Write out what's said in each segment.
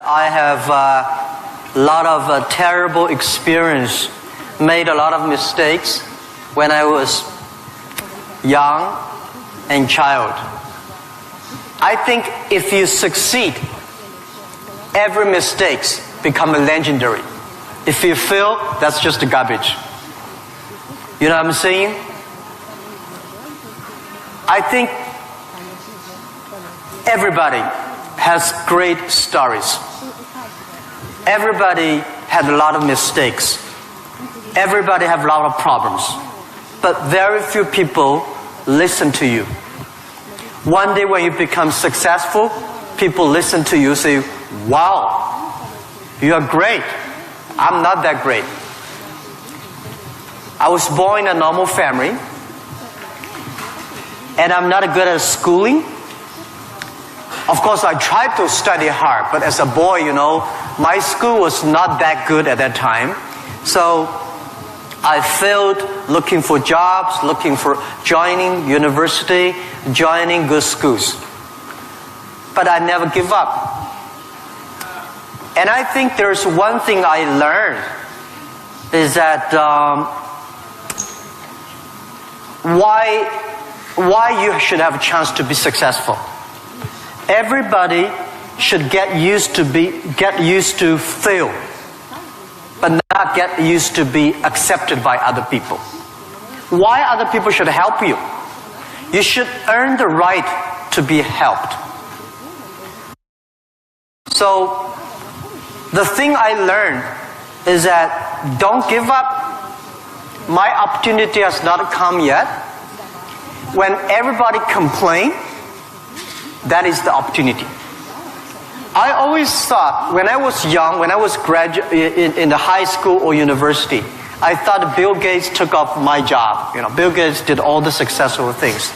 I have a lot of terrible experience, made a lot of mistakes when I was young and child. I think if you succeed, every mistake become legendary. If you fail, that's just garbage. You know what I'm saying? I think everybody has great stories. Everybody had a lot of mistakes. Everybody have a lot of problems. But very few people listen to you. One day when you become successful, people listen to you and say, wow, you are great. I'm not that great. I was born in a normal family, and I'm not good at schooling. Of course, I tried to study hard, but as a boy, my school was not that good at that time. So I failed looking for jobs, looking for joining university, joining good schools. But I never give up. And I think there's one thing I learned is that why you should have a chance to be successful. Everybody should get used to fail, but not get used to be accepted by other people. Why other people should help you? You should earn the right to be helped. So the thing I learned is that don't give up. My opportunity has not come yet. When everybody complains, that is the opportunity. I always thought when I was young, when I was in the high school or university, I thought Bill Gates took off my job. Bill Gates did all the successful things.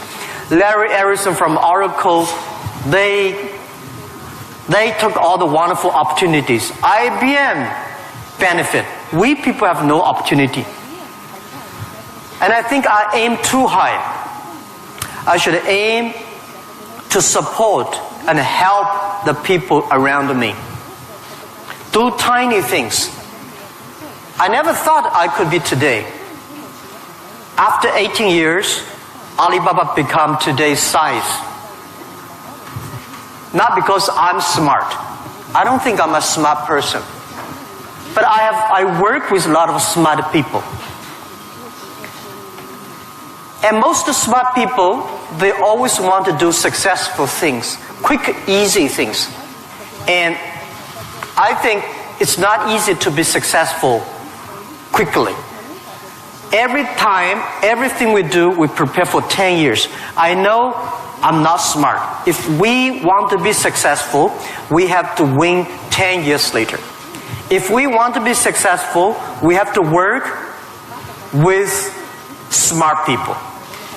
Larry Ellison from Oracle, they took all the wonderful opportunities. IBM benefit. We people have no opportunity. And I think I aim too high. I should aim to support and help the people around me. Do tiny things. I never thought I could be today. After 18 years, Alibaba become today's size. Not because I'm smart. I don't think I'm a smart person. But I work with a lot of smart people. And most smart people, they always want to do successful things, quick, easy things. And I think it's not easy to be successful quickly. Every time, everything we do, we prepare for 10 years. I know I'm not smart. If we want to be successful, we have to win 10 years later. If we want to be successful, we have to work with smart people.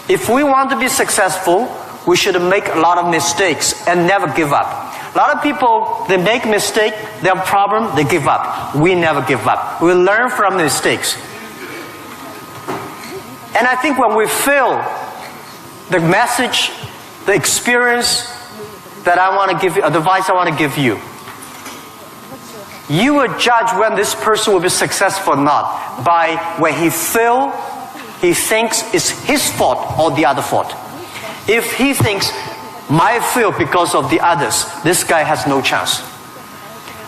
If we want to be successful, we should make a lot of mistakes and never give up. A lot of people, they make mistakes, they have a problem, they give up. We never give up. We learn from mistakes. And I think when we fail, the message, the experience that I want to give you, advice I want to give you, you will judge when this person will be successful or not by when he fails, he thinks it's his fault or the other fault. If he thinks, my fail because of the others, this guy has no chance.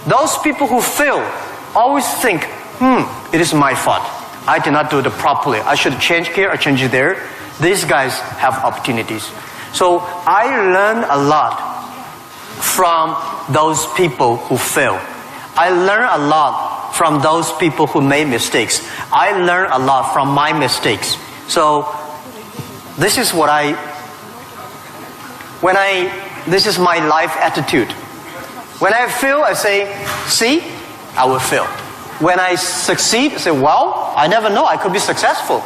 Those people who fail always think, it is my fault. I did not do it properly. I should change here or change there. These guys have opportunities. So I learned a lot from those people who fail. I learned a lot from those people who made mistakes. I learned a lot from my mistakes. So this is this is my life attitude. When I fail, I say, see, I will fail. When I succeed, I say, well, I never know, I could be successful.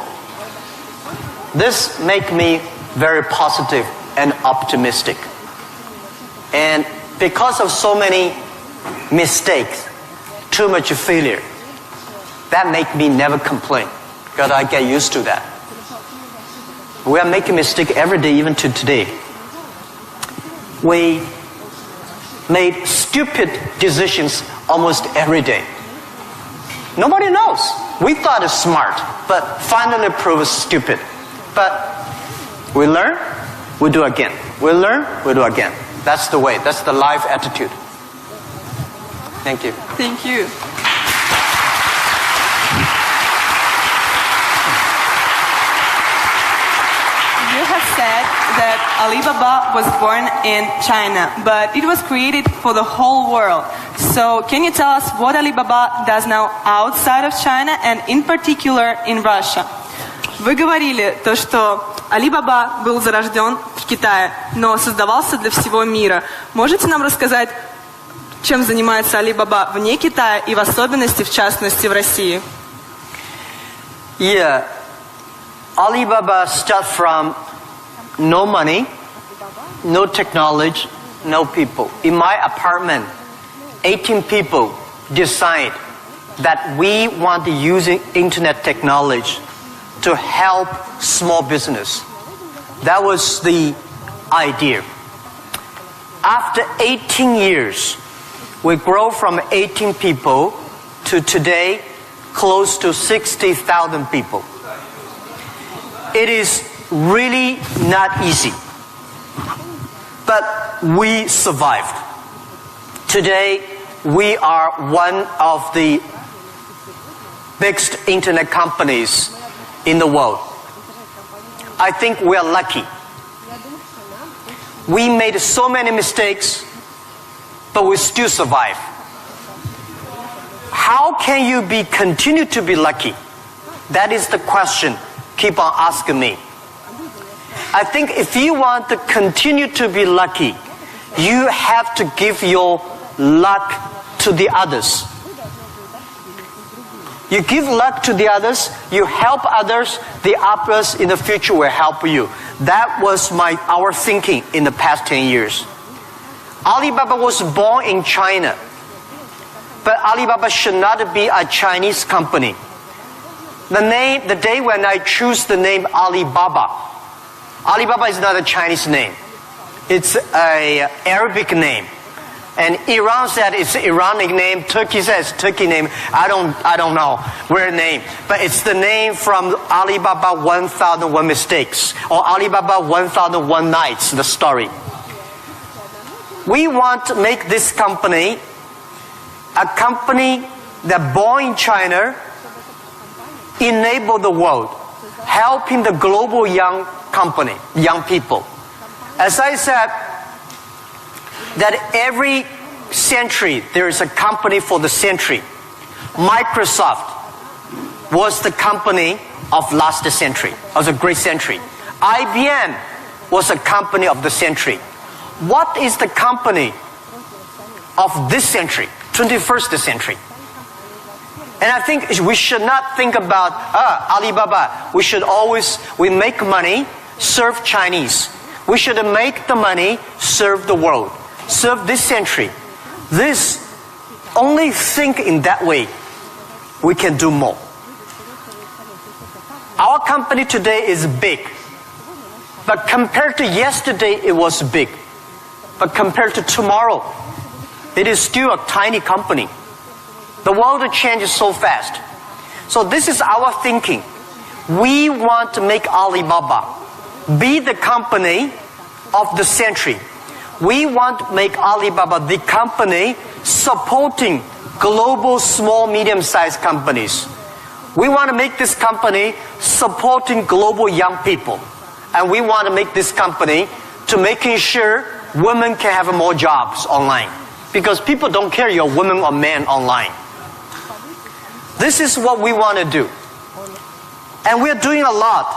This makes me very positive and optimistic. And because of so many mistakes, too much failure, that makes me never complain, because I get used to that. We are making mistakes every day, even to today. We made stupid decisions almost every day. Nobody knows. We thought it's smart, but finally proved stupid. But we learn, we do again. We learn, we do again. That's the way. That's the life attitude. Thank you. Thank you. You have said that Alibaba was born in China, but it was created for the whole world. So can you tell us what Alibaba does now outside of China and in particular in Russia? Вы говорили то, что Alibaba был зарожден в Китае, но создавался для всего мира. Можете нам рассказать, чем занимается Alibaba вне Китая и в особенности, в частности, в России? Yeah. Alibaba started from no money, no technology, no people. In my apartment, 18 people decide that we want to use internet technology to help small business. That was the idea. After 18 years, we grow from 18 people to today close to 60,000 people. It is really not easy, but we survived. Today, we are one of the biggest internet companies in the world. I think we are lucky. We made so many mistakes, but we still survive. How can you continue to be lucky? That is the question. Keep on asking me. I think if you want to continue to be lucky, you have to give your luck to the others. You give luck to the others, you help others, the others in the future will help you. That was our thinking in the past 10 years. Alibaba was born in China, but Alibaba should not be a Chinese company. The day when I choose the name Alibaba, Alibaba is not a Chinese name. It's an Arabic name. And Iran said it's an Iranic name. Turkey says Turkey name. I don't know where name. But it's the name from Alibaba 1001 Mistakes or Alibaba 1001 Nights, the story. We want to make this company a company that born in China, enable the world, helping the global young people. As I said, that every century there is a company for the century. Microsoft was the company of last century, of the great century. IBM was a company of the century. What is the company of this century, 21st century? And I think we should not think about Alibaba. We make money, serve Chinese. We should make the money, serve the world, serve this century. Only think in that way, we can do more. Our company today is big, but compared to yesterday, it was big. But compared to tomorrow, it is still a tiny company. The world changes so fast. So this is our thinking. We want to make Alibaba be the company of the century. We want to make Alibaba the company supporting global small, medium-sized companies. We want to make this company supporting global young people. And we want to make this company to making sure women can have more jobs online. Because people don't care you're a woman or man online. This is what we want to do. And we're doing a lot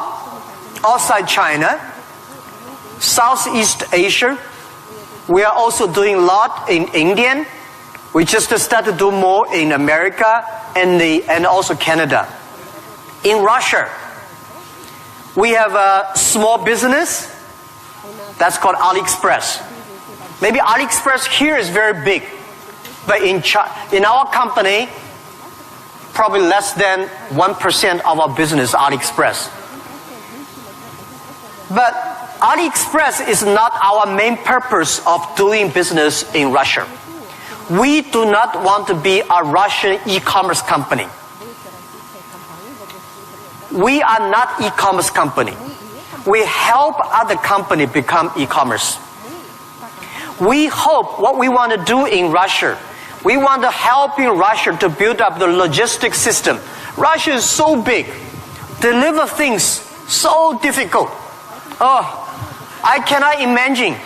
outside China, Southeast Asia. We are also doing a lot in India. We just started to do more in America and also Canada. In Russia, we have a small business that's called AliExpress. Maybe AliExpress here is very big, but in our company, probably less than 1% of our business is AliExpress. But AliExpress is not our main purpose of doing business in Russia. We do not want to be a Russian e-commerce company. We are not e-commerce company. We help other companies become e-commerce. We hope what we want to do in Russia, we want to help in Russia to build up the logistics system. Russia is so big. Deliver things so difficult. Oh, I cannot imagine.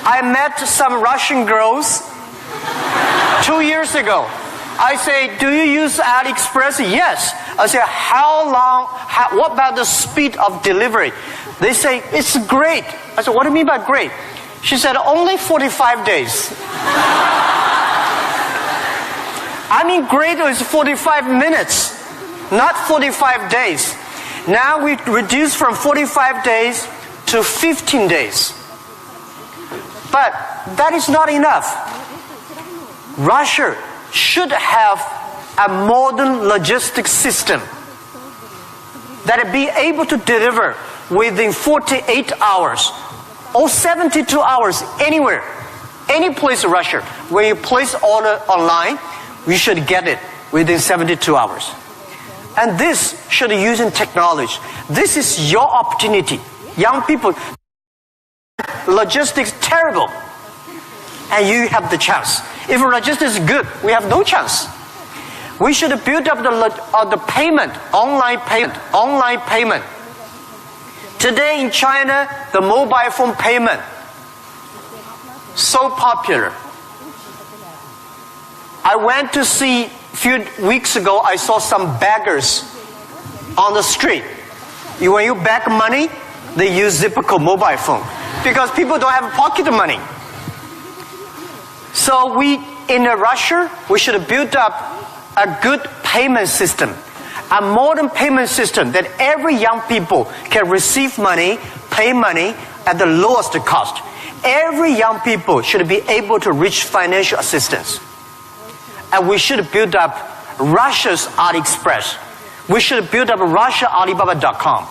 I met some Russian girls 2 years ago. I say, do you use AliExpress? Yes. I say, what about the speed of delivery? They say, it's great. I said, what do you mean by great? She said, only 45 days. I mean, great is 45 minutes, not 45 days. Now we reduce from 45 days to 15 days. But that is not enough. Russia should have a modern logistics system that will be able to deliver within 48 hours or 72 hours anywhere, any place in Russia. When you place order online, you should get it within 72 hours. And this should be using technology. This is your opportunity. Young people, logistics terrible, and you have the chance. If logistics is good, we have no chance. We should build up the payment, online payment. Today in China, the mobile phone payment, so popular. I went to see, a few weeks ago, I saw some beggars on the street. When you beg money, they use Zipco mobile phone because people don't have pocket money. So in Russia, we should build up a good payment system, a modern payment system that every young people can receive money, pay money at the lowest cost. Every young people should be able to reach financial assistance. And we should build up Russia's AliExpress. We should build up RussiaAlibaba.com.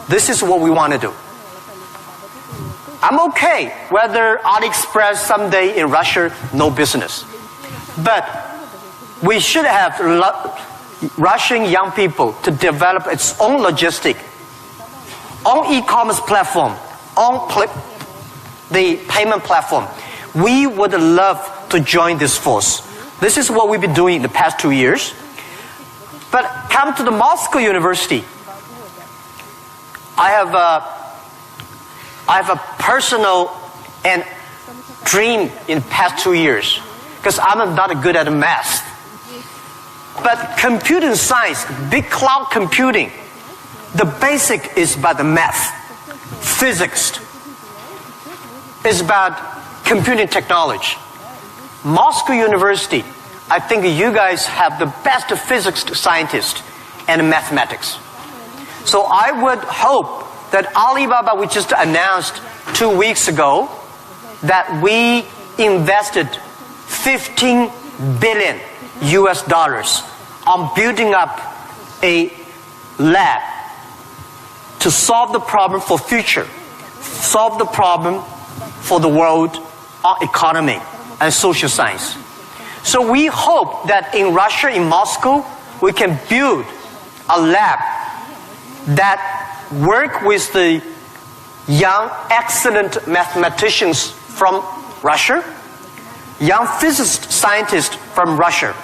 This is what we want to do. I'm okay whether AliExpress someday in Russia, no business. But we should have Russian young people to develop its own logistic, own e-commerce platform, own the payment platform. We would love to join this force. This is what we've been doing in the past 2 years. But come to the Moscow University. I have a personal and dream in the past 2 years because I'm not good at math. But computing science, big cloud computing, the basic is about the math. Physics is about computing technology. Moscow University, I think you guys have the best physics scientists and mathematics. So I would hope that Alibaba, we just announced 2 weeks ago, that we invested $15 billion on building up a lab to solve the problem for future, solve the problem for the world economy and social science. So we hope that in Russia, in Moscow, we can build a lab that work with the young, excellent mathematicians from Russia, young physicist scientists from Russia.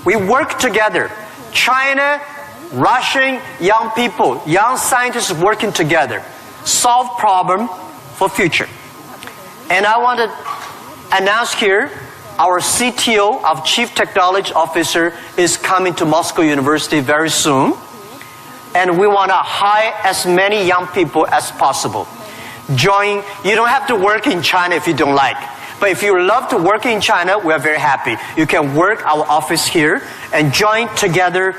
We work together. China, Russian young people, young scientists working together, solve problem for future. And I want to announce here, our CTO, our Chief Technology Officer, is coming to Moscow University very soon. And we want to hire as many young people as possible. Join. You don't have to work in China if you don't like. But if you love to work in China, we are very happy. You can work our office here and join together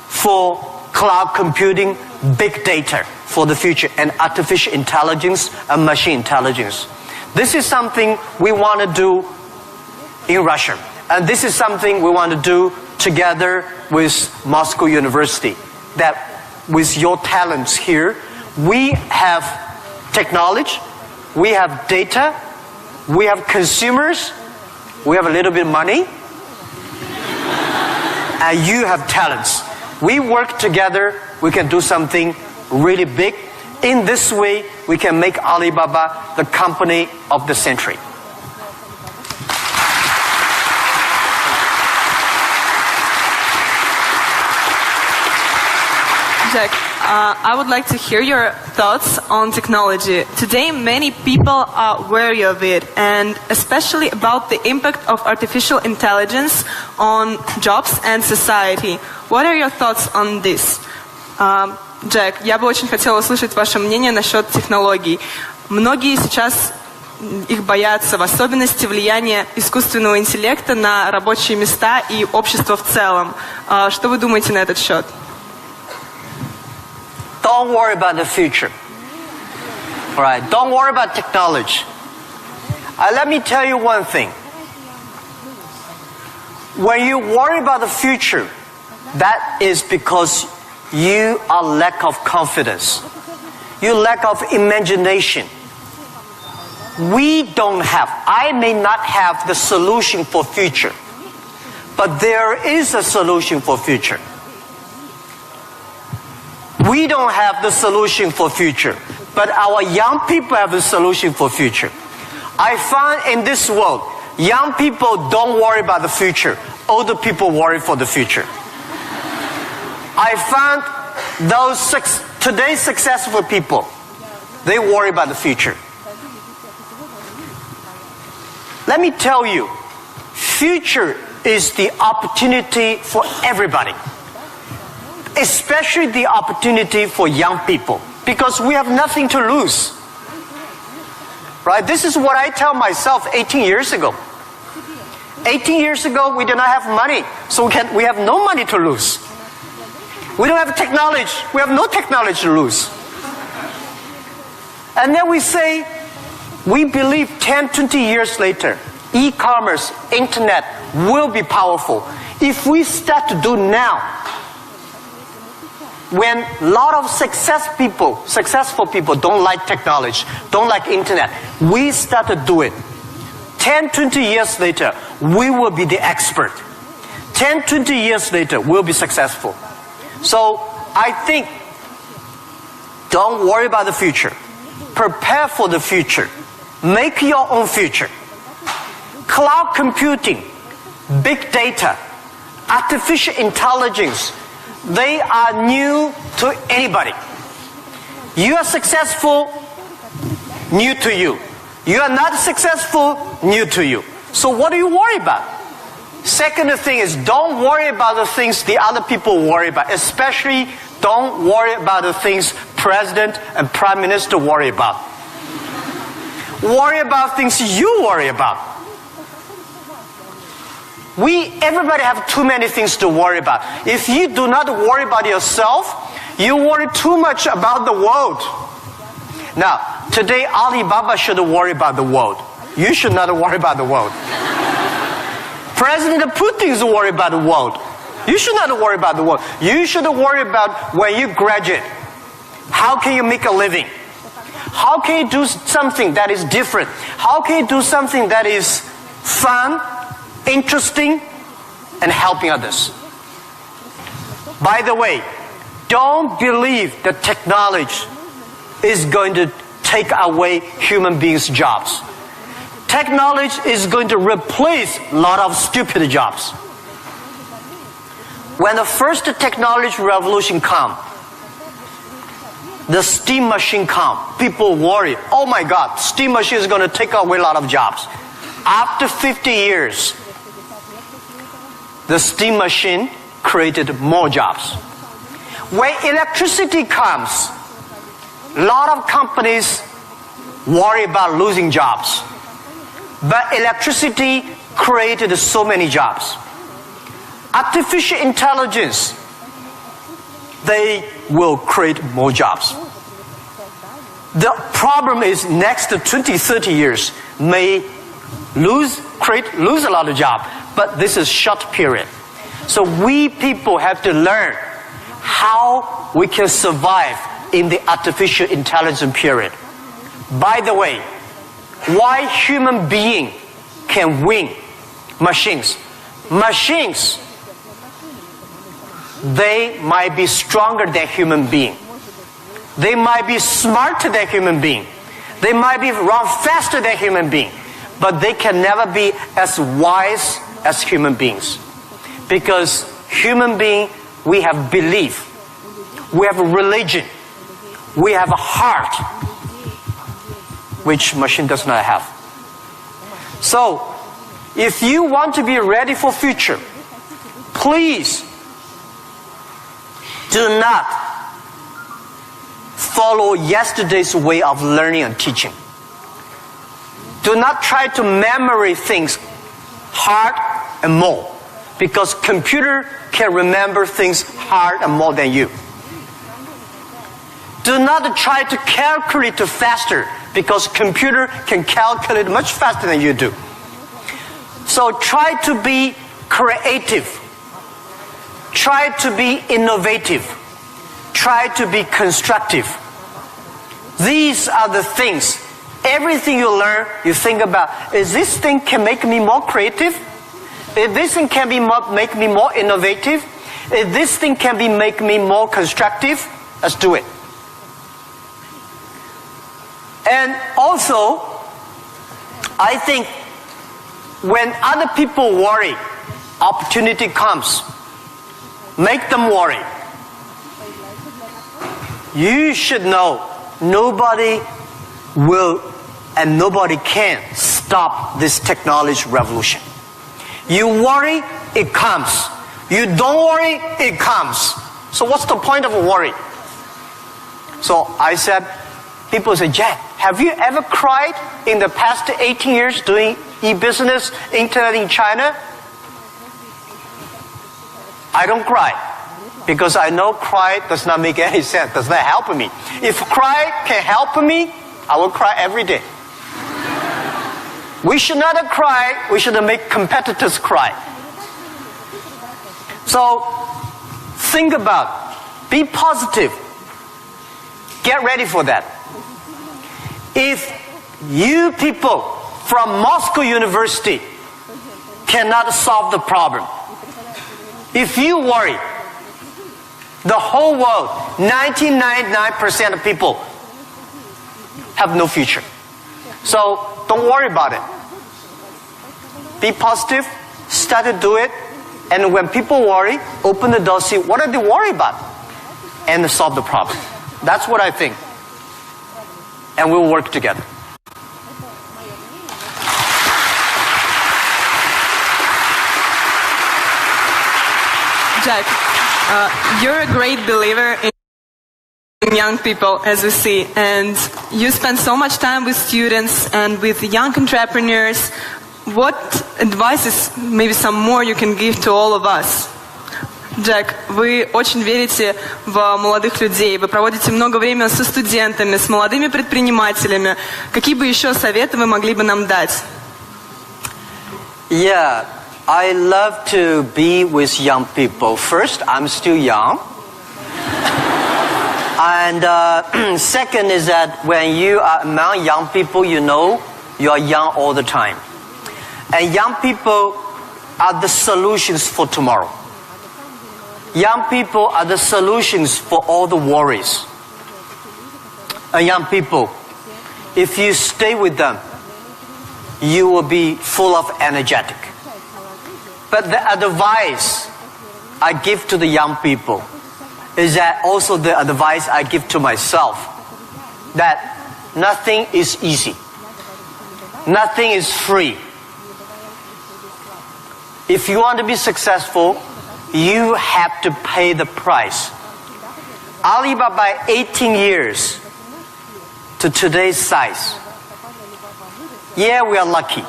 for cloud computing, big data for the future, and artificial intelligence and machine intelligence. This is something we want to do in Russia. And this is something we want to do together with Moscow University. That with your talents here, We have technology, we have data, we have consumers, we have a little bit of money, and you have talents. We work together, we can do something really big. In this way, we can make Alibaba the company of the century. Jack, I would like to hear your thoughts on technology. Today, many people are wary of it, and especially about the impact of artificial intelligence on jobs and society. What are your thoughts on this? Джек, я бы очень хотела услышать ваше мнение насчет технологий. Многие сейчас их боятся, в особенности влияния искусственного интеллекта на рабочие места и общество в целом. Что вы думаете на этот счет? Don't worry about the future. All right, don't worry about technology. Let me tell you one thing. When you worry about the future, that is because you are lack of confidence. You lack of imagination. We don't have, I may not have the solution for future, but there is a solution for future. We don't have the solution for future, but our young people have the solution for future. I find in this world, young people don't worry about the future. Older people worry for the future. I found those today's successful people, they worry about the future. Let me tell you, future is the opportunity for everybody. Especially the opportunity for young people, because we have nothing to lose. Right? This is what I tell myself 18 years ago. 18 years ago, we did not have money, so we have no money to lose. We don't have technology. We have no technology to lose. And then we say, we believe 10, 20 years later, e-commerce, internet will be powerful. If we start to do now, when a lot of successful people don't like technology, don't like internet, we start to do it. 10, 20 years later, we will be the expert. 10, 20 years later, we'll be successful. So I think, don't worry about the future. Prepare for the future. Make your own future. Cloud computing, big data, artificial intelligence, they are new to anybody. You are successful, new to you. You are not successful, new to you. So what do you worry about? Second thing is, don't worry about the things the other people worry about. Especially, don't worry about the things President and Prime Minister worry about. Worry about things you worry about. Everybody have too many things to worry about. If you do not worry about yourself, you worry too much about the world. Now, today Alibaba should worry about the world. You should not worry about the world. President Putin is worried about the world. You should not worry about the world. You should worry about when you graduate. How can you make a living? How can you do something that is different? How can you do something that is fun, interesting, and helping others? By the way, don't believe that technology is going to take away human beings' jobs. Technology is going to replace a lot of stupid jobs. When the first technology revolution comes, the steam machine comes, people worry, oh my God, steam machine is going to take away a lot of jobs. After 50 years, the steam machine created more jobs. When electricity comes, a lot of companies worry about losing jobs. But electricity created so many jobs. Artificial intelligence, they will create more jobs. The problem is next 20, 30 years may lose a lot of jobs, but this is short period. So we people have to learn how we can survive in the artificial intelligence period. By the way, why human being can win machines? Machines, they might be stronger than human being. They might be smarter than human being. They might be run faster than human being. But they can never be as wise as human beings. Because human being, we have belief. We have a religion. We have a heart, which machine does not have. So, if you want to be ready for future, please do not follow yesterday's way of learning and teaching. Do not try to memory things hard and more, because computer can remember things hard and more than you. Do not try to calculate faster, because computer can calculate much faster than you do. So try to be creative. Try to be innovative. Try to be constructive. These are the things. Everything you learn, you think about, is this thing can make me more creative? If this thing can make me more innovative? If this thing can make me more constructive? Let's do it. And also, I think when other people worry, opportunity comes. Make them worry. You should know nobody will and nobody can stop this technology revolution. You worry, it comes. You don't worry, it comes. So what's the point of worry? So I said, people say, Jack, have you ever cried in the past 18 years doing e-business, internet in China? I don't cry, because I know cry does not make any sense, does not help me. If cry can help me, I will cry every day. We should not cry, we should make competitors cry. So, think about, be positive, get ready for that. If you people from Moscow University cannot solve the problem, if you worry, the whole world, 99% of people have no future. So don't worry about it. Be positive, start to do it, and when people worry, open the door, see what are they worried about, and solve the problem. That's what I think. And we'll work together. Jack, you're a great believer in young people, as we see, and you spend so much time with students and with young entrepreneurs. What advices, maybe some more, you can give to all of us? Джек, вы очень верите в молодых людей, вы проводите много времени со студентами, с молодыми предпринимателями. Какие бы еще советы вы могли бы нам дать? Yeah, I love to be with young people. First, I'm still young. And second is that when you are among young people, you know you are young all the time. And young people are the solutions for tomorrow. Young people are the solutions for all the worries. And young people, if you stay with them, you will be full of energetic. But the advice I give to the young people is that also the advice I give to myself, that nothing is easy. Nothing is free. If you want to be successful, you have to pay the price. Alibaba, 18 years to today's size. Yeah, we are lucky.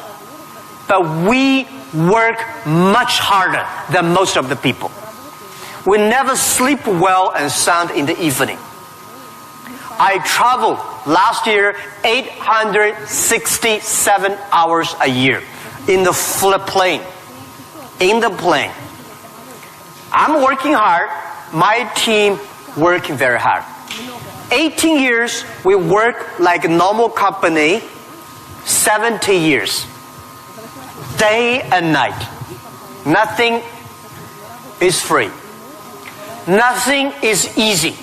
But we work much harder than most of the people. We never sleep well and sound in the evening. I traveled last year 867 hours a year in the plane. In the plane. I'm working hard. My team working very hard. 18 years, we work like a normal company, 70 years. Day and night. Nothing is free. Nothing is easy.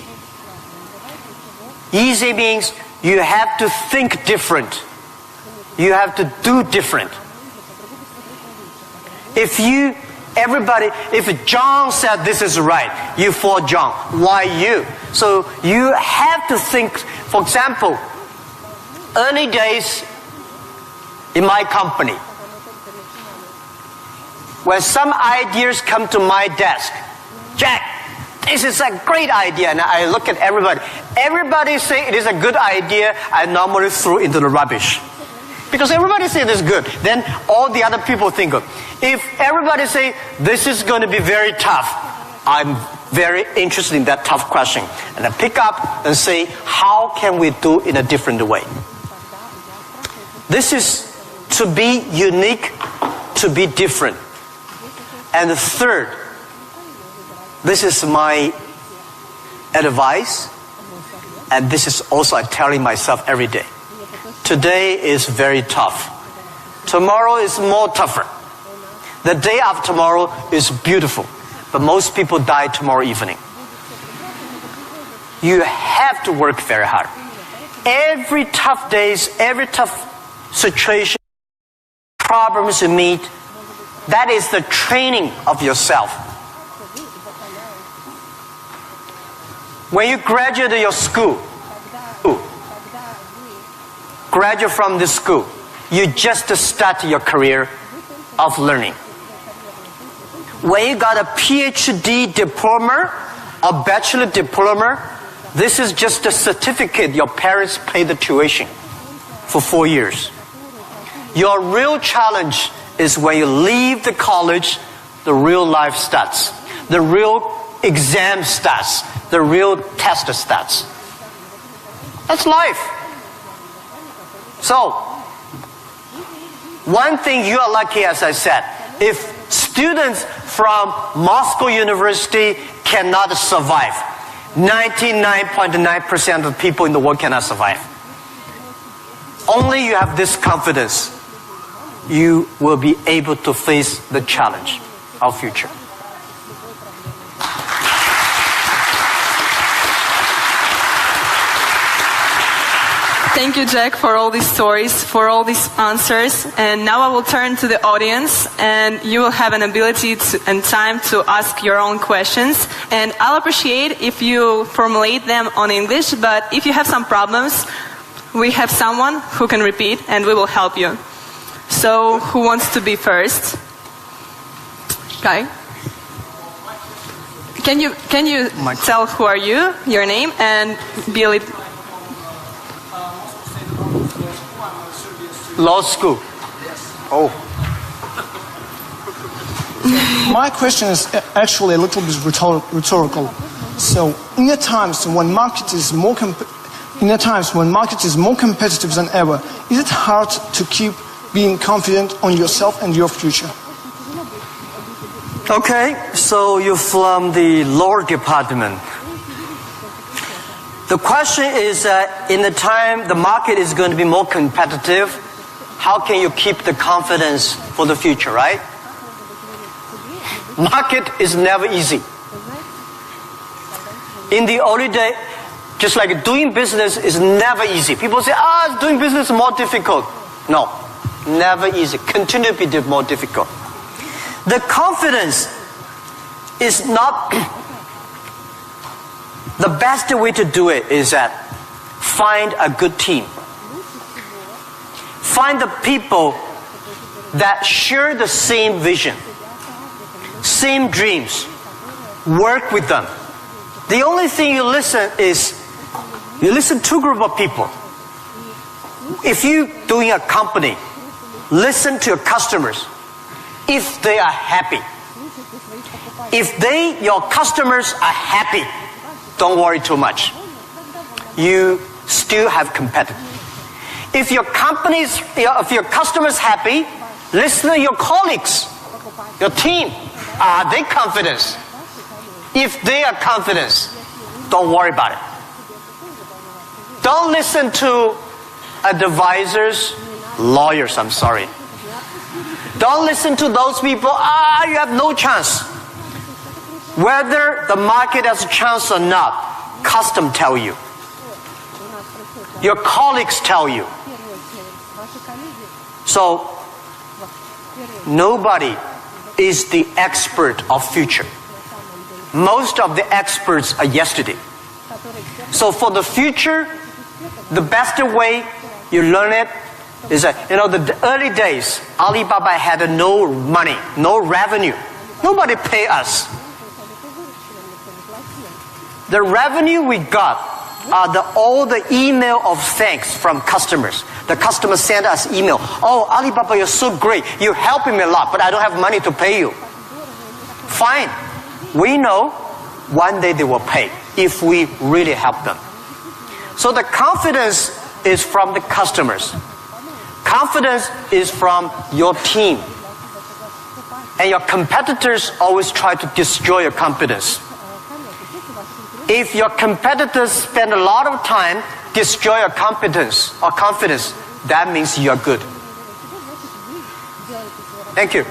Easy means you have to think different. You have to do different. If John said this is right, you follow John. Why you? So you have to think, for example, early days in my company, when some ideas come to my desk, Jack, this is a great idea, and I look at everybody. Everybody say it is a good idea, I normally throw into the rubbish. Because everybody say this is good, then all the other people think of. If everybody say this is going to be very tough, I'm very interested in that tough question. And I pick up and say, how can we do it in a different way? This is to be unique, to be different. And the third, this is my advice, and this is also I'm telling myself every day. Today is very tough. Tomorrow is more tougher. The day after tomorrow is beautiful. But most people die tomorrow evening. You have to work very hard. Every tough days, every tough situation, problems you meet, that is the training of yourself. When you graduate your school, graduate from this school, you just start your career of learning. When you got a PhD diploma or bachelor diploma, this is just a certificate your parents paid the tuition for 4 years. Your real challenge is when you leave the college, the real life starts. The real exam starts. The real test starts. That's life. So, one thing you are lucky, as I said, if students from Moscow University cannot survive, 99.9% of people in the world cannot survive. Only you have this confidence, you will be able to face the challenge of future. Thank you, Jack, for all these stories, for all these answers. And now I will turn to the audience, and you will have an ability and time to ask your own questions. And I'll appreciate if you formulate them on English, but if you have some problems, we have someone who can repeat, and we will help you. So, who wants to be first? Guy? Can you tell who are you, your name, and be a little... Law school. Oh. My question is actually a little bit rhetorical. So, in the times when market is more competitive than ever, is it hard to keep being confident on yourself and your future? Okay, so you're from the law department. The question is, in the time the market is going to be more competitive, how can you keep the confidence for the future, right? Market is never easy. In the early day, just like doing business is never easy. People say, doing business is more difficult. No, never easy. Continue to be more difficult. The confidence is not... The best way to do it is that find a good team. Find the people that share the same vision, same dreams. Work with them. The only thing you listen to a group of people. If you're doing a company, listen to your customers. If they are happy. If your customers are happy, don't worry too much. You still have competitors. If your customers happy, listen to your colleagues, your team. Are they confident? If they are confident, don't worry about it. Don't listen to advisors, lawyers, I'm sorry. Don't listen to those people, you have no chance. Whether the market has a chance or not, custom tell you. Your colleagues tell you. So, nobody is the expert of future. Most of the experts are yesterday. So for the future, the best way you learn it is that, the early days, Alibaba had no money, no revenue. Nobody pay us. The revenue we got are all the email of thanks from customers. The customers send us email. Oh, Alibaba, you're so great. You're helping me a lot, but I don't have money to pay you. Fine. We know one day they will pay if we really help them. So the confidence is from the customers. Confidence is from your team. And your competitors always try to destroy your confidence. If your competitors spend a lot of time destroy your competence or confidence, that means you're good. Thank you.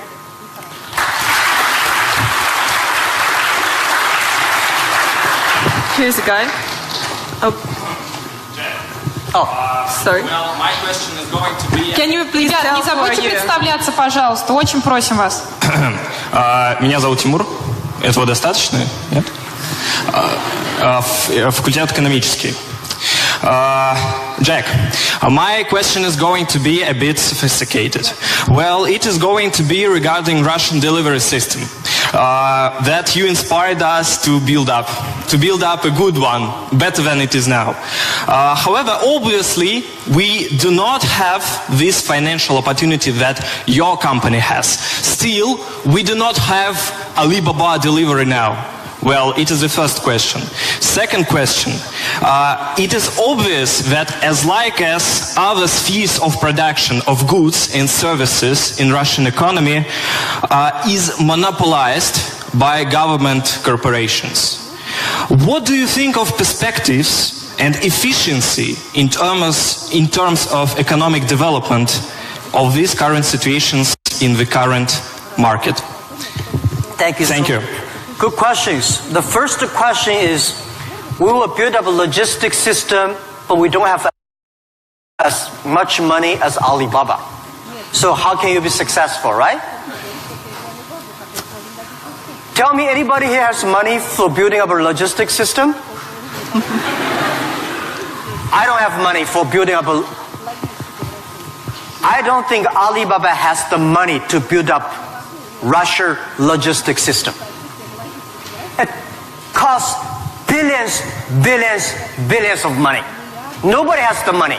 Here's a guy. Sorry. Well, my question is going to be... Can you please Ребят, tell не who are забудьте you? представляться, пожалуйста. Очень просим вас. Меня зовут Тимур. Этого достаточно? Нет? Факультет экономический. Jack, my question is going to be a bit sophisticated. Well, it is going to be regarding Russian delivery system that you inspired us to build up a good one, better than it is now. However, obviously, we do not have this financial opportunity that your company has. Still, we do not have Alibaba delivery now. Well, it is the first question. Second question, it is obvious that as other spheres of production of goods and services in Russian economy is monopolized by government corporations. What do you think of perspectives and efficiency in terms of economic development of these current situations in the current market? Thank you. Thank you. Good questions. The first question is, we will build up a logistics system, but we don't have as much money as Alibaba. So how can you be successful, right? Tell me, anybody here has money for building up a logistics system? I don't have money for building up I don't think Alibaba has the money to build up Russia logistics system. It costs billions of money. Nobody has the money.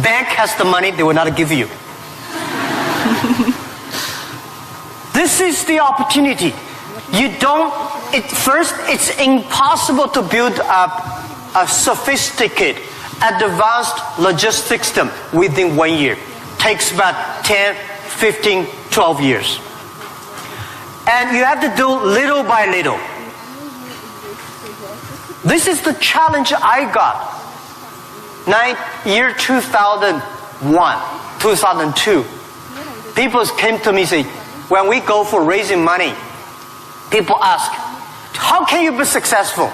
Bank has the money, they will not give you. This is the opportunity. First, it's impossible to build up a sophisticated, advanced logistics system within 1 year. Takes about 10, 15, 12 years. And you have to do little by little. This is the challenge I got. Year 2001, 2002. People came to me and say, when we go for raising money, people ask, how can you be successful?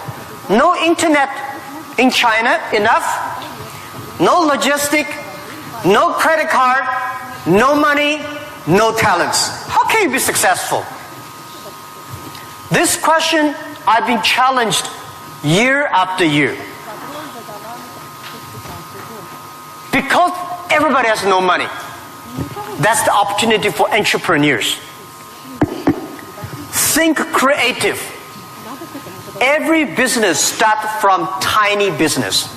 No internet in China enough? No logistic? No credit card? No money? No talents? How can you be successful? This question I've been challenged year after year. Because everybody has no money. That's the opportunity for entrepreneurs. Think creative. Every business starts from tiny business.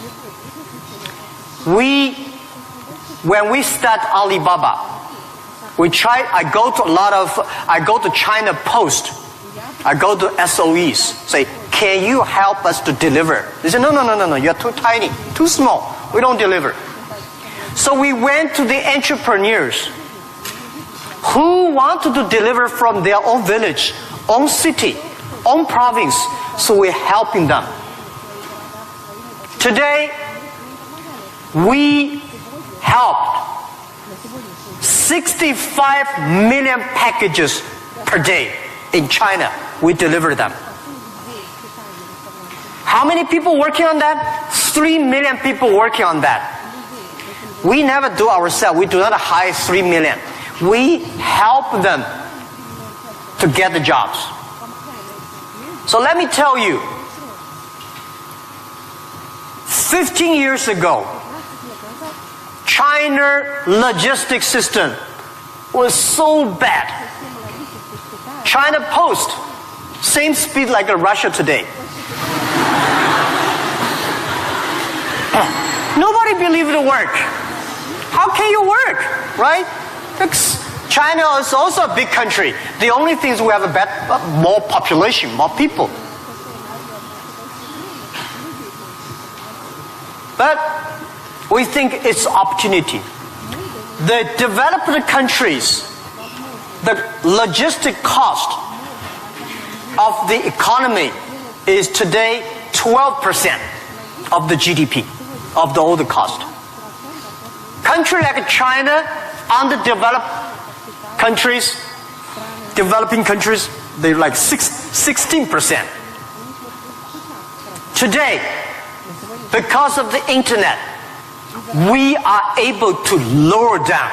When we start Alibaba, I go to China Post. I go to SOEs, say, can you help us to deliver? They say, no, you're too tiny, too small. We don't deliver. So we went to the entrepreneurs who wanted to deliver from their own village, own city, own province. So we're helping them. Today, We helped 65 million packages per day in China. We deliver them. How many people working on that? 3 million people working on that. We never do ourselves. We do not hire 3 million. We help them to get the jobs. So let me tell you, 15 years ago, China logistics system was so bad. China Post, same speed like Russia today. Nobody believed it work. How can you work, right? China is also a big country. The only thing is we have more population, more people. But we think it's opportunity. The developed countries, the logistic cost of the economy is today 12% of the GDP, of the older cost. Country like China, underdeveloped countries, developing countries, they're like 16%. Today, because of the internet, we are able to lower down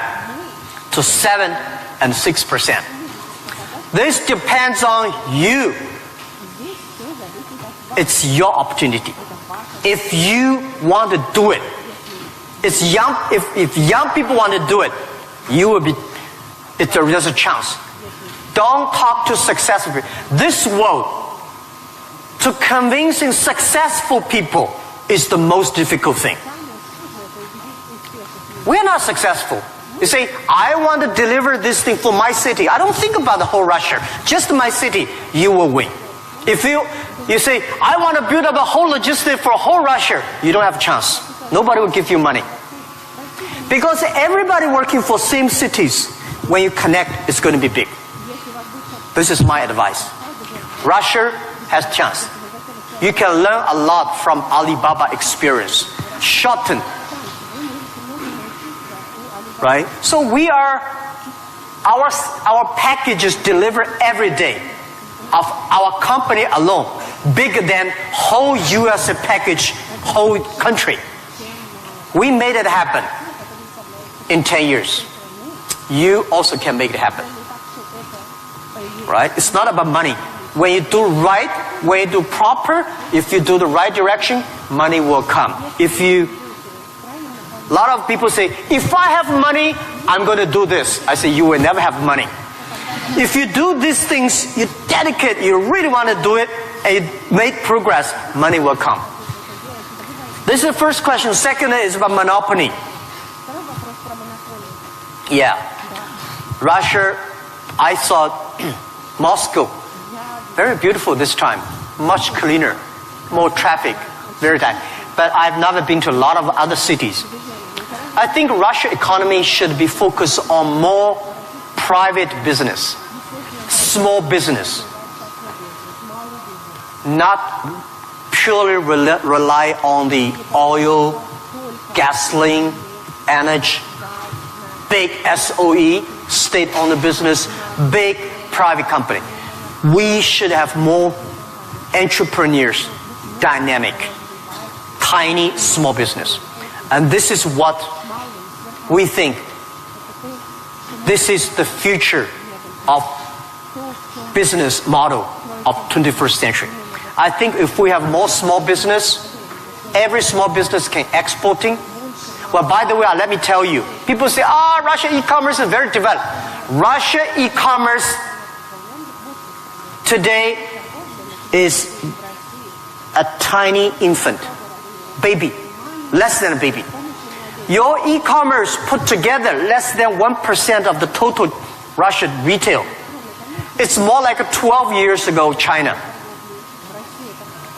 to 7 and 6%. This depends on you. It's your opportunity. If you want to do it, it's young. If young people want to do it, you will be. There's a chance. Don't talk to successful people. This world, to convincing successful people is the most difficult thing. We're not successful. You say, I want to deliver this thing for my city. I don't think about the whole Russia. Just my city, you will win. If you say, I want to build up a whole logistics for whole Russia, you don't have a chance. Nobody will give you money. Because everybody working for same cities, when you connect, it's going to be big. This is my advice. Russia has chance. You can learn a lot from Alibaba experience. Shorten. Right? So we are, our packages deliver every day of our company alone, bigger than whole US package, whole country. We made it happen in 10 years. You also can make it happen. Right? It's not about money. When you do right, when you do proper, if you do the right direction, money will come. A lot of people say, if I have money, I'm going to do this. I say, you will never have money. If you do these things, you dedicate, you really want to do it, and you make progress, money will come. This is the first question. Second is about monopoly. Yeah. Russia, I saw Moscow. Very beautiful this time. Much cleaner. More traffic. Very tight. But I've never been to a lot of other cities. I think Russia economy should be focused on more private business. Small business. Not purely rely on the oil, gasoline, energy, big SOE, state-owned business, big private company. We should have more entrepreneurs, dynamic, tiny, small business. And this is what we think. This is the future of business model of 21st century. I think if we have more small business, every small business can exporting. Well, by the way, let me tell you, people say, Russia e-commerce is very developed. Russia e-commerce today is a tiny infant, baby, less than a baby. Your e-commerce put together less than 1% of the total Russian retail. It's more like 12 years ago China.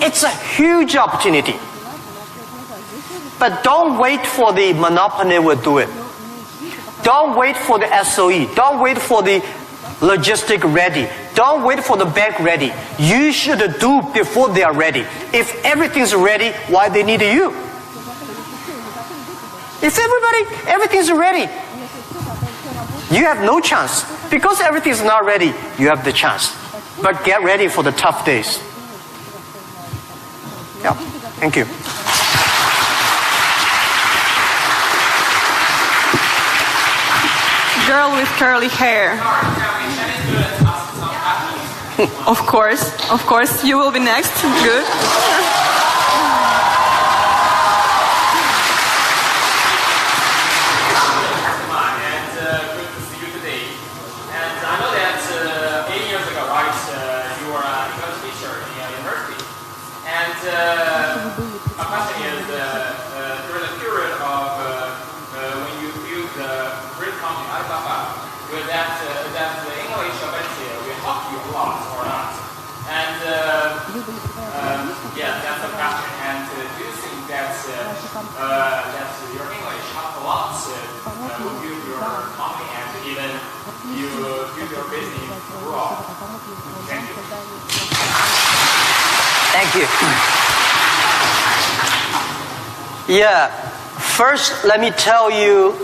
It's a huge opportunity. But don't wait for the monopoly will do it. Don't wait for the SOE. Don't wait for the logistic ready. Don't wait for the bank ready. You should do before they are ready. If everything's ready, why they need you? If everything's ready, you have no chance. Because everything's not ready, you have the chance. But get ready for the tough days. Yeah, thank you. Girl with curly hair. Of course, you will be next. Good. My question is, during the period of when you built the great company Alibaba, with that the English ability will help you a lot or not? And yeah, that's the question. And do you think that that your English helped a lot to build your company and even you build your business abroad? Thank you. Thank you. Yeah, first let me tell you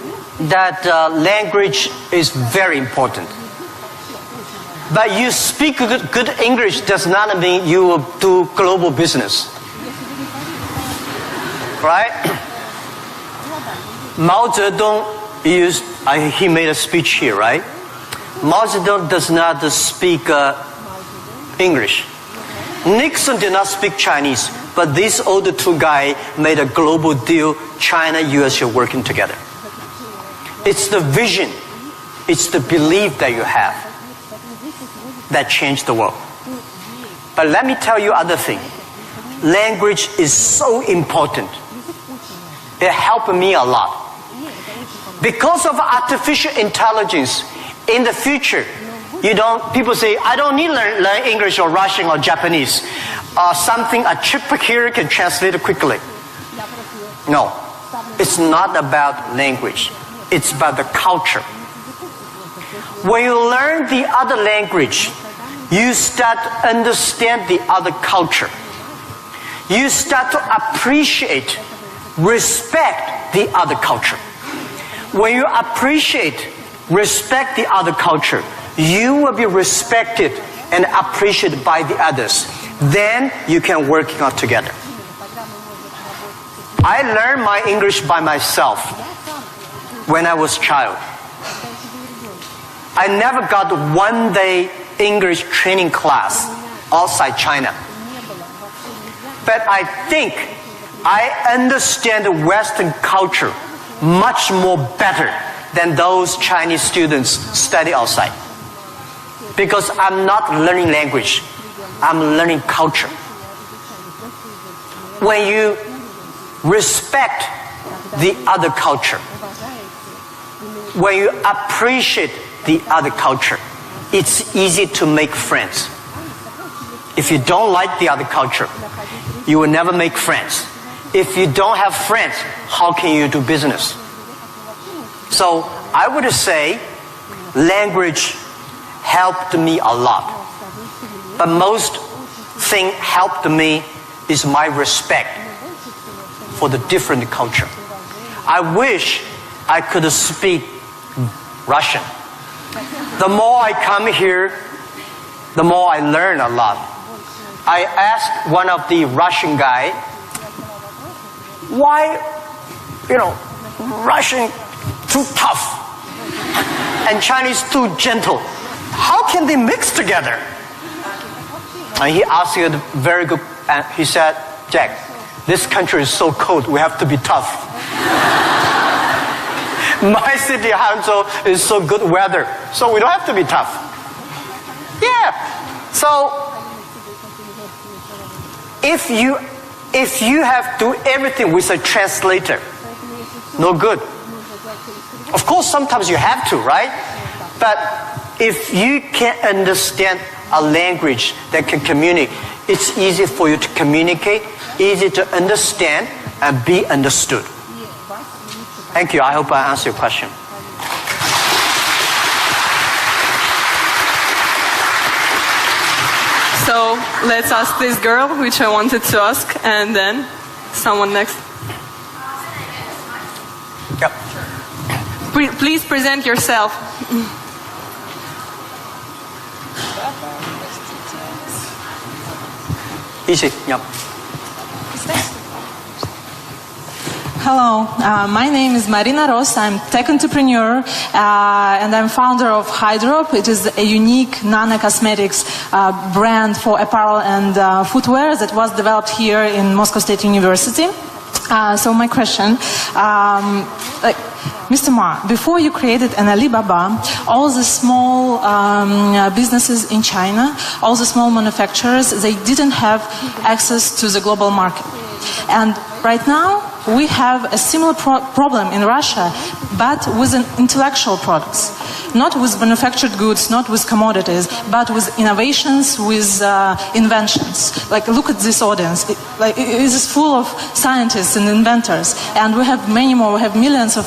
that language is very important. But you speak good English does not mean you will do global business. Right? Mao Zedong he made a speech here, right? Mao Zedong does not speak English. Nixon did not speak Chinese, but these older two guys made a global deal. China, US are working together. It's the vision, it's the belief that you have that changed the world. But let me tell you other thing. Language is so important. It helped me a lot. Because of artificial intelligence, in the future, people say, I don't need to learn English or Russian or Japanese. A chip here can translate it quickly. No, it's not about language. It's about the culture. When you learn the other language, you start to understand the other culture. You start to appreciate, respect the other culture. When you appreciate, respect the other culture, you will be respected and appreciated by the others. Then you can work out together. I learned my English by myself when I was a child. I never got one day English training class outside China. But I think I understand the Western culture much more better than those Chinese students study outside. Because I'm not learning language, I'm learning culture. When you respect the other culture, when you appreciate the other culture, it's easy to make friends. If you don't like the other culture, you will never make friends. If you don't have friends, how can you do business? So I would say language helped me a lot. But most thing helped me is my respect for the different culture. I wish I could speak Russian. The more I come here, the more I learn a lot. I asked one of the Russian guy, why, Russian too tough and Chinese too gentle? How can they mix together? And he asked you a very good, and he said, Jack, this country is so cold, we have to be tough. My city, Hangzhou, is so good weather, so we don't have to be tough. Yeah. So, if you have to do everything with a translator, no good. Of course, sometimes you have to, right? But if you can understand a language that can communicate, it's easy for you to communicate, easy to understand, and be understood. Thank you. I hope I answered your question. So let's ask this girl, which I wanted to ask, and then someone next. Yep. Please present yourself. Easy. Yep. Hello, my name is Marina Ross. I'm tech entrepreneur and I'm founder of Hydrop. It is a unique nano-cosmetics brand for apparel and footwear that was developed here in Moscow State University. So my question, Mr. Ma, before you created an Alibaba, all the small businesses in China, all the small manufacturers, they didn't have access to the global market. And right now, we have a similar problem in Russia, but with intellectual products. Not with manufactured goods, not with commodities, but with innovations, with inventions. Like, look at this audience. It is full of scientists and inventors. And we have many more. We have millions of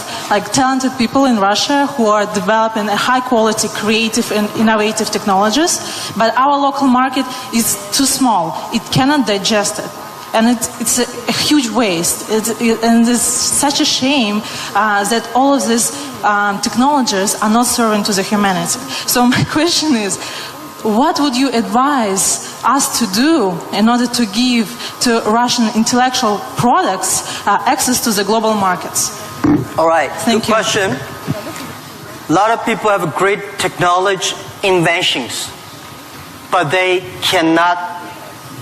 talented people in Russia who are developing a high-quality, creative and innovative technologies. But our local market is too small. It cannot digest it. And it's a huge waste. And it's such a shame that all of these technologies are not serving to the humanity. So my question is, what would you advise us to do in order to give to Russian intellectual products access to the global markets? All right. Thank Good you. question. A lot of people have great technology inventions, but they cannot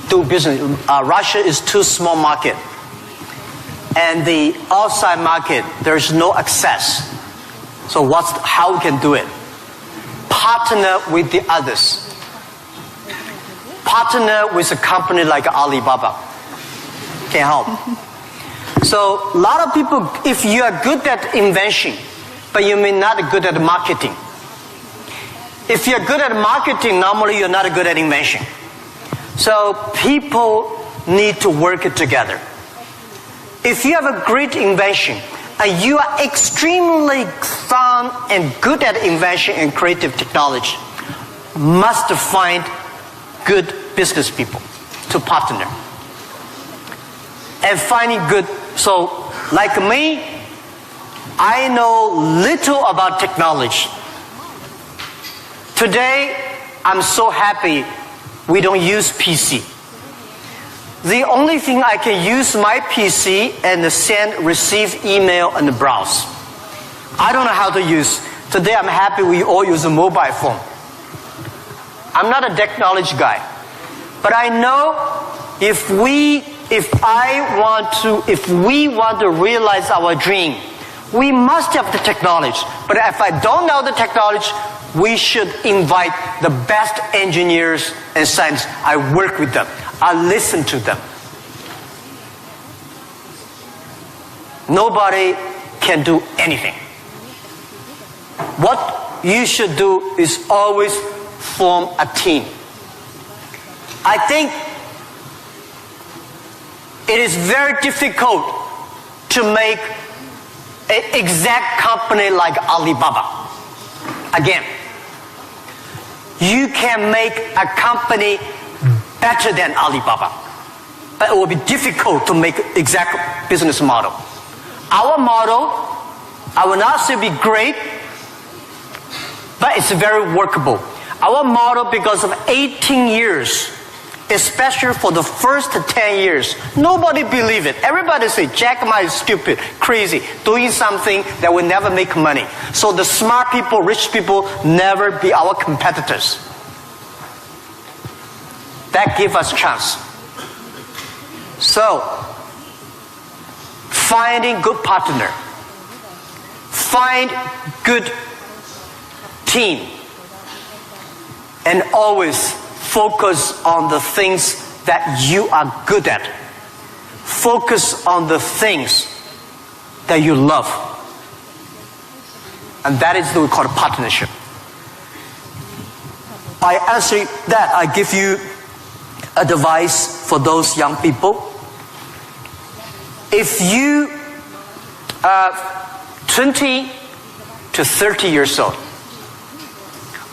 do business. Russia is too small market, and the outside market there's no access. So how we can do it? Partner with the others. Partner with a company like Alibaba. Can help. So a lot of people, if you are good at invention, but you may not be good at marketing. If you're good at marketing, normally you're not good at invention. So people need to work together. If you have a great invention and you are extremely fun and good at invention and creative technology, must find good business people to partner. And finding good, so like me, I know little about technology. Today, I'm so happy we don't use PC. The only thing I can use my PC and send, receive email and browse. I don't know how to use. Today I'm happy we all use a mobile phone. I'm not a technology guy. But I know if we want to realize our dream, we must have the technology. But if I don't know the technology, we should invite the best engineers and scientists. I work with them. I listen to them. Nobody can do anything. What you should do is always form a team. I think it is very difficult to make an exact company like Alibaba. Again, you can make a company better than Alibaba, but it will be difficult to make exact business model. Our model, I will not say be great, but it's very workable. Our model, because of 18 years, especially for the first 10 years, nobody believed it. Everybody say, Jack Ma is stupid, crazy, doing something that will never make money. So the smart people, rich people, never be our competitors. That give us chance. So, finding good partner, find good team, and always focus on the things that you are good at. Focus on the things that you love. And that is what we call a partnership. I answer that. I give you advice for those young people. If you are 20 to 30 years old,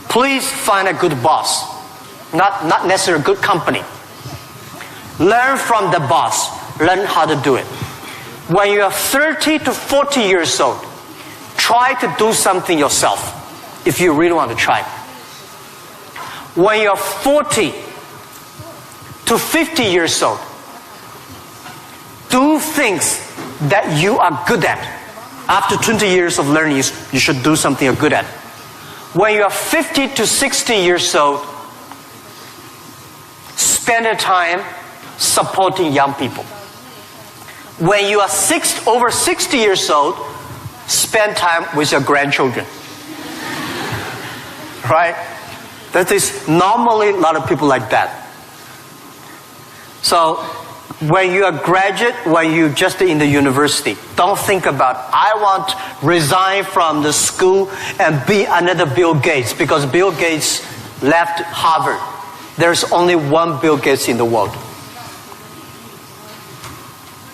please find a good boss. Not necessarily a good company. Learn from the boss. Learn how to do it. When you are 30 to 40 years old, try to do something yourself if you really want to try. When you are 40 to 50 years old, do things that you are good at. After 20 years of learning, you should do something you're good at. When you are 50 to 60 years old, spend your time supporting young people. When you are over 60 years old, spend time with your grandchildren. Right? That is normally a lot of people like that. So, when you are graduate, when you just in the university, don't think about, I want to resign from the school and be another Bill Gates, because Bill Gates left Harvard. There's only one Bill Gates in the world.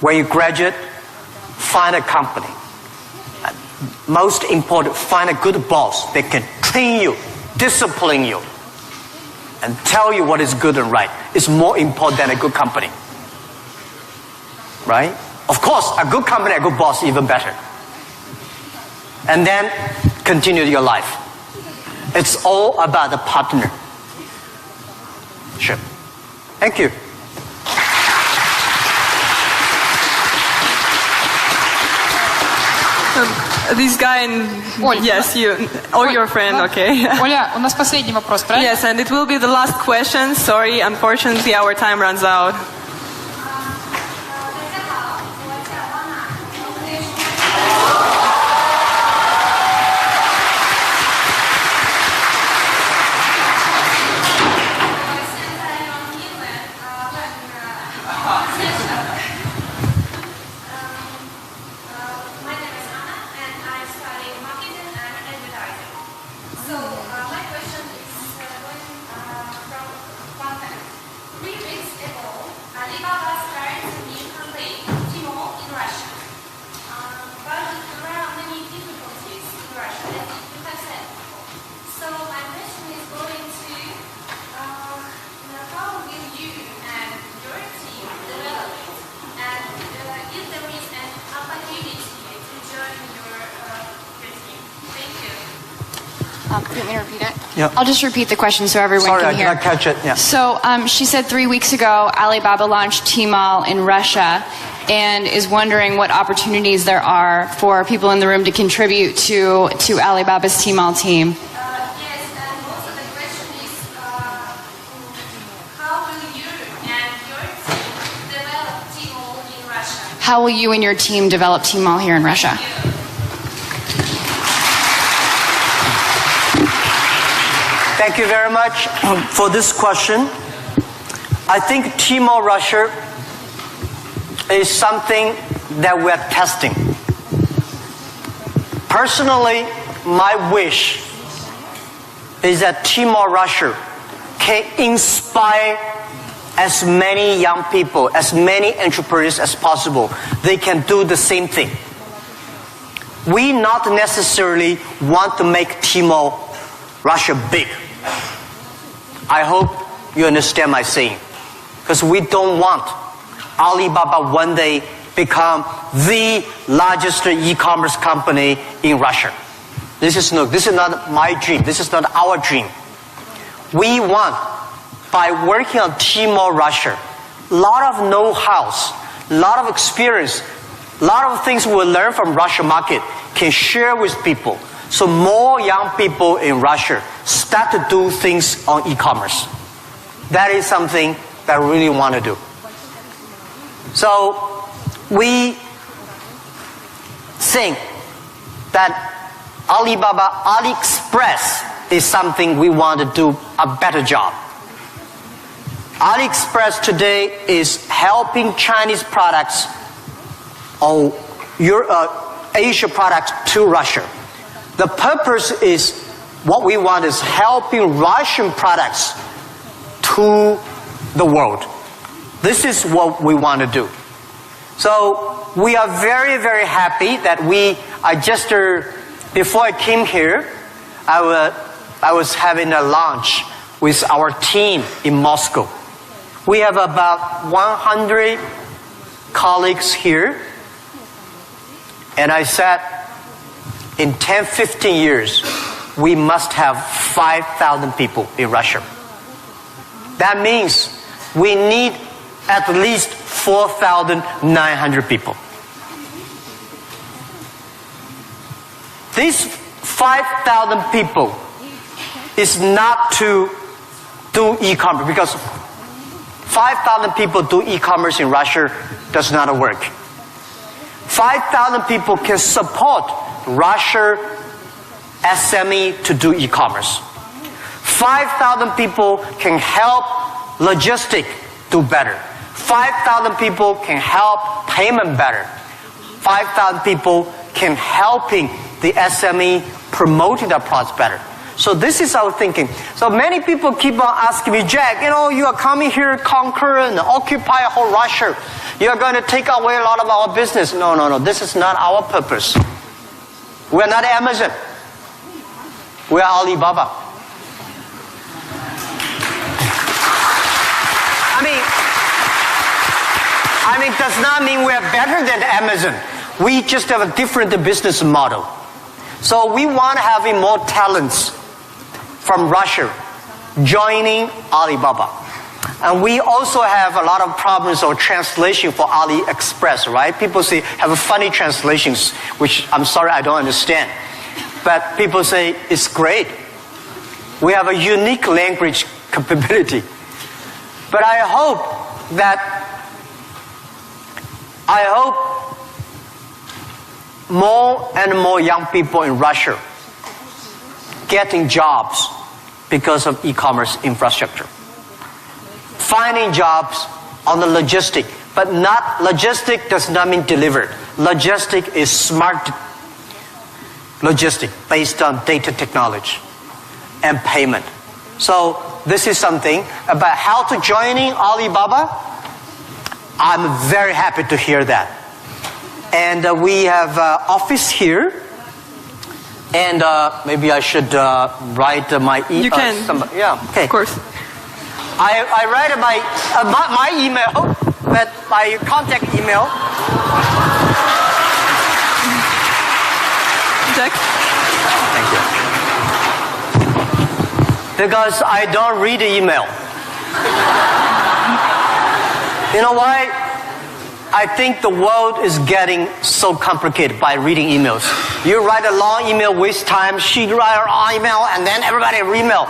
When you graduate, find a company. Most important, find a good boss that can train you, discipline you, and tell you what is good and right. It's more important than a good company. Right? Of course, a good company, a good boss, even better. And then continue your life. It's all about the partner. Sure. Thank you. This guy and Оль, yes, you or your friend, okay. Оля, у нас последний вопрос, правильно? Yes, and it will be the last question. Sorry, unfortunately, our time runs out. Do you want me to repeat it? Yeah. I'll just repeat the question so everyone Sorry, can I did hear. not catch it. Yeah. So she said 3 weeks ago Alibaba launched Tmall in Russia and is wondering what opportunities there are for people in the room to contribute to Alibaba's Tmall team. Yes, and also the question is, how will you and your team develop Tmall in Russia? How will you and your team develop Tmall here in Russia? Thank you very much for this question. I think Tmall Russia is something that we're testing. Personally, my wish is that Tmall Russia can inspire as many young people, as many entrepreneurs as possible. They can do the same thing. We not necessarily want to make Tmall Russia big. I hope you understand my saying. Because we don't want Alibaba one day become the largest e-commerce company in Russia. This is not my dream. This is not our dream. We want, by working on Tmall Russia, a lot of know-hows, a lot of experience, a lot of things we learn from Russia market can share with people. So more young people in Russia start to do things on e-commerce. That is something that I really want to do. So we think that Alibaba AliExpress is something we want to do a better job. AliExpress today is helping Chinese products or Asia products to Russia. The purpose is, what we want is helping Russian products to the world. This is what we want to do. So we are very, very happy that before I came here, I was having a lunch with our team in Moscow. We have about 100 colleagues here And I said, in 10, 15 years, we must have 5,000 people in Russia. That means we need at least 4,900 people. These 5,000 people is not to do e-commerce, because 5,000 people do e-commerce in Russia does not work. 5,000 people can support Russia SME to do e-commerce. 5,000 people can help logistic do better. 5,000 people can help payment better. 5,000 people can helping the SME promoting their products better. So this is our thinking. So many people keep on asking me, Jack, you are coming here to conquer and occupy whole Russia. You are going to take away a lot of our business. No. This is not our purpose. We are not Amazon. We are Alibaba. I mean, does not mean we are better than Amazon. We just have a different business model. So we want to have more talents from Russia joining Alibaba. And we also have a lot of problems of translation for AliExpress, right? People say, have funny translations, which I'm sorry, I don't understand. But people say, it's great. We have a unique language capability. But I hope more and more young people in Russia getting jobs because of e-commerce infrastructure. Finding jobs on the logistic, but not logistic does not mean delivered. Logistic is smart logistic based on data technology and payment. So this is something about how to joining Alibaba. I'm very happy to hear that. And we have office here. And maybe I should write my email. You can. Yeah, okay. Of course. I write my email, but my contact email. Jack? Thank you. Because I don't read the email. You know why? I think the world is getting so complicated by reading emails. You write a long email, waste time. She write her email, and then everybody email.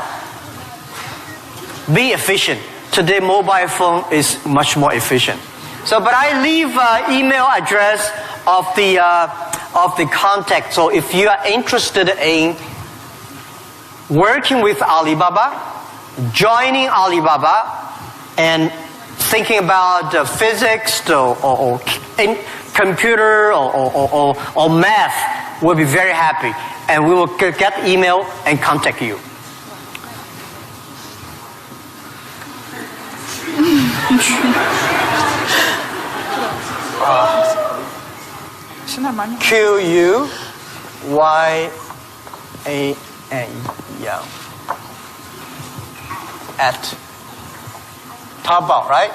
Be efficient. Today, mobile phone is much more efficient. So, but I leave email address of the contact. So, if you are interested in working with Alibaba, joining Alibaba, and thinking about physics or computer or math, we'll be very happy. And we will get email and contact you. Все нормально. QUYAN, yeah. At Taobao, right?